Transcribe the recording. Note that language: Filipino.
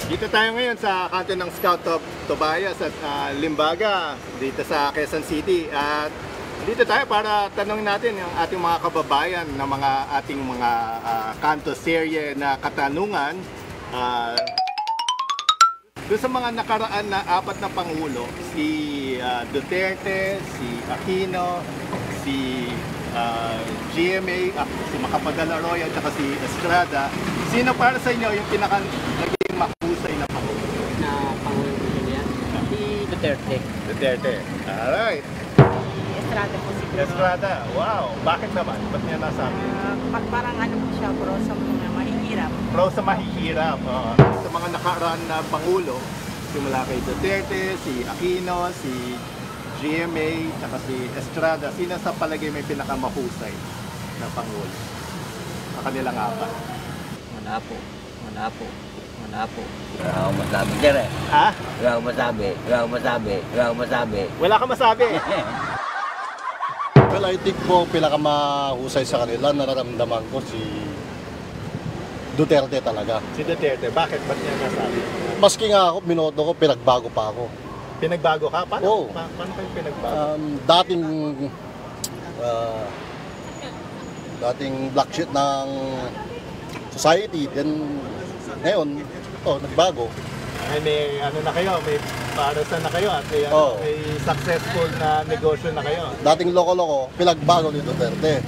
Dito tayo ngayon sa kanto ng Scout of Tobias at Limbaga dito sa Quezon City. At dito tayo para tanongin natin yung ating mga kababayan na ating mga kanto serye na katanungan. Doon sa mga nakaraan na apat na pangulo, si Duterte, si Aquino, si GMA, si Macapagal Arroyo at saka si Estrada, sino para sa inyo yung naging mahusay na pangulo? Na pangulo niya? Si Duterte. Duterte. Alright. Estrada po siguro. Estrada. Wow. Bakit naman? Ba't niya nasabi? Parang ano po siya, bro, sa mga mahihirap. Pro sa mahihirap. Sa mga nakaraan na pangulo, simula kay Duterte, si Aquino, si GMA, saka si Estrada, sino sa palagay may pinakamahusay na pangulo? Sa kanilang apat. Wala po. Wala po. Wala po. Wala akong masabi dyan eh. Ha? Wala akong masabi. Wala akong masabi. Wala akong masabi. Wala kang masabi. Well, I think po pinakamahusay sa kanila, nararamdaman ko si Duterte talaga. Si Duterte, bakit? Ba't niya nasabi? Maski nga ako, binoto ko, pinagbago pa ako. Pinagbago ka? Paano? Oo. Paano kayo pinagbago? Dating black sheet ng society, then ngayon, nagbago. Ay, may ano na kayo, may parasan na kayo at may, Oo. may successful na negosyo na kayo. Dating loko-loko, pinagbago ni Duterte.